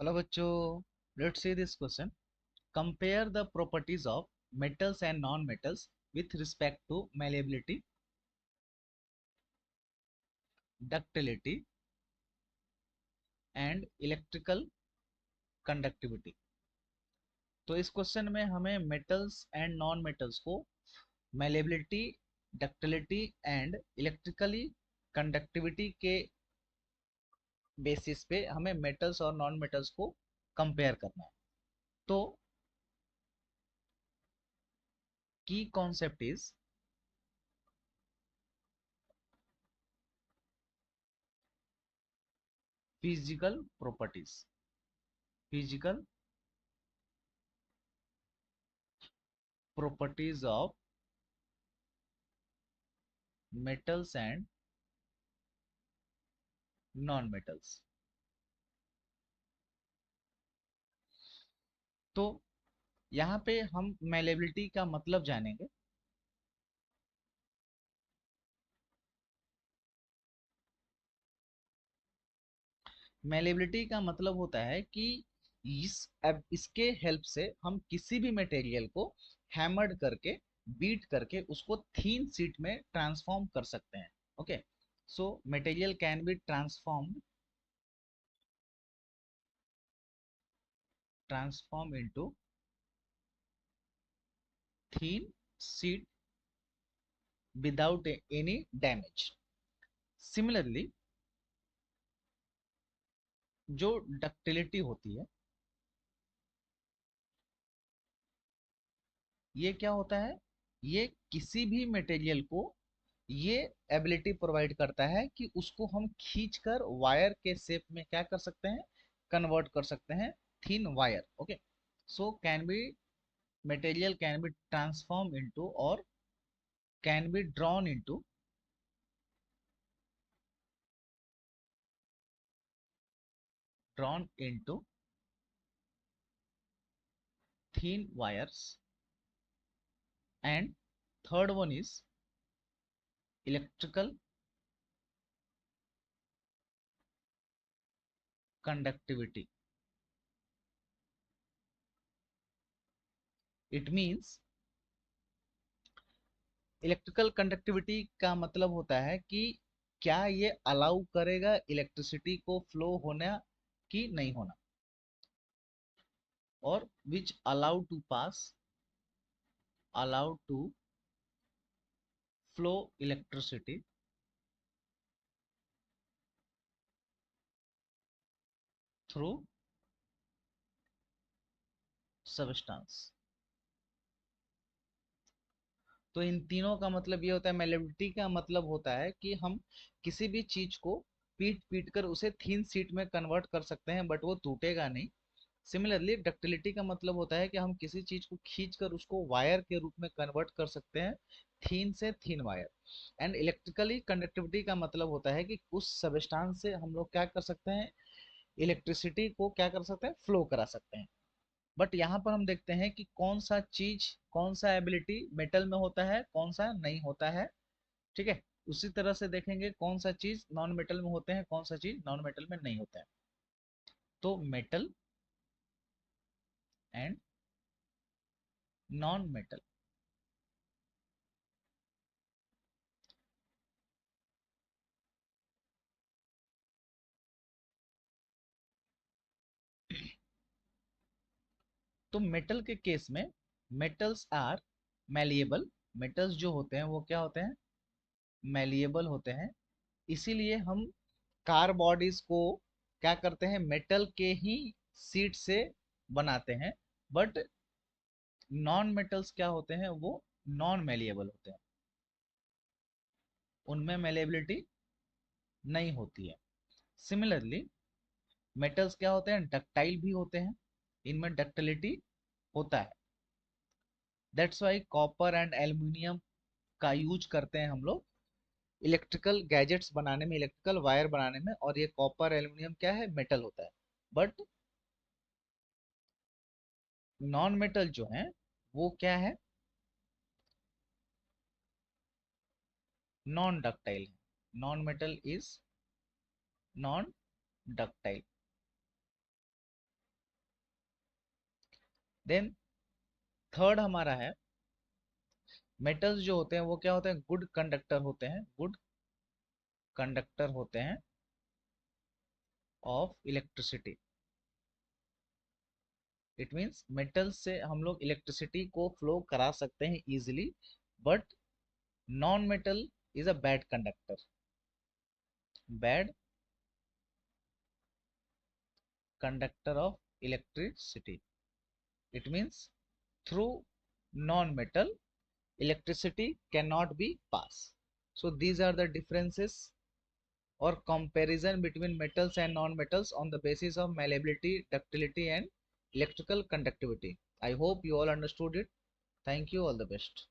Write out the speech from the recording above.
Hello बच्चों, let's see this question. Compare the properties of metals and non metals with respect to malleability, ductility and electrical conductivity. तो इस question में हमें metals and non metals को malleability, ductility and electrically conductivity के basis पे हमें metals और non metals को कंपेयर करना है. तो की concept is physical properties. Physical properties of metals and non metals. तो यहाँ पे हम malleability का मतलब जानेंगे. malleability का मतलब होता है कि अब इसके हेल्प से हम किसी भी मटेरियल को हैमर्ड करके बीट करके उसको थीन शीट में ट्रांसफॉर्म कर सकते हैं. Okay, so material can be transform into thin sheet without any damage. Similarly, जो डक्टिलिटी होती है, ये क्या होता है? ये किसी भी मटेरियल को ये एबिलिटी प्रोवाइड करता है कि उसको हम खींचकर वायर के शेप में क्या कर सकते हैं? कन्वर्ट कर सकते हैं, thin wire. Okay, so can be material can be transform into और can be drawn into thin wires. And third one is electrical conductivity. It means electrical conductivity का मतलब होता है कि क्या ये अलाउ करेगा इलेक्ट्रिसिटी को फ्लो होना कि नहीं होना, और which allow to flow electricity through substance. तो इन तीनों का मतलब ये होता है. मेलेबिलिटी का मतलब होता है कि हम किसी भी चीज को पीट पीट कर उसे थीन शीट में कन्वर्ट कर सकते हैं, बट वो टूटेगा नहीं. सिमिलरली डक्टिलिटी का मतलब होता है कि हम किसी चीज को खींच कर उसको वायर के रूप में कन्वर्ट कर सकते हैं, थीन से थीन वायर. एंड इलेक्ट्रिकली कंडक्टिविटी का मतलब होता है कि उस सबस्टेंस से हम लोग क्या कर सकते हैं? इलेक्ट्रिसिटी को क्या कर सकते हैं? फ्लो करा सकते हैं. बट यहाँ पर हम देखते हैं कि कौन सा चीज, कौन सा एबिलिटी मेटल में होता है, कौन सा नहीं होता है. ठीक है, उसी तरह से देखेंगे कौन सा चीज नॉन मेटल में होते हैं, कौन सा चीज नॉन मेटल में नहीं होता है. तो मेटल एंड नॉन मेटल. तो मेटल के केस में मेटल्स आर मैलिएबल. मेटल्स जो होते हैं वो क्या होते हैं? मैलिएबल होते हैं. इसीलिए हम कार बॉडीज को क्या करते हैं? मेटल के ही सीट से बनाते हैं. बट नॉन मेटल्स क्या होते हैं? वो नॉन मैलिएबल होते हैं, उनमें मैलिएबिलिटी नहीं होती है. सिमिलरली मेटल्स क्या होते हैं? डक्टाइल भी होते हैं, इनमें डक्टिलिटी होता है. That's why copper and aluminium का यूज करते हैं हम लोग इलेक्ट्रिकल गैजेट्स बनाने में, इलेक्ट्रिकल वायर बनाने में. और ये कॉपर एल्यूमिनियम क्या है? मेटल होता है. बट नॉन मेटल जो है वो क्या है? नॉन डक्टाइल है. Non metal is non ductile. Then third हमारा है, मेटल्स जो होते हैं वो क्या होते हैं, गुड कंडक्टर होते हैं, गुड कंडक्टर होते हैं of electricity. It means metal से हम लोग इलेक्ट्रिसिटी को फ्लो करा सकते हैं easily, but non metal is a bad conductor, bad conductor of electricity. It means through non-metal electricity cannot be passed. So these are the differences or comparison between metals and non-metals on the basis of malleability, ductility and electrical conductivity. I hope you all understood it. Thank you, all the best.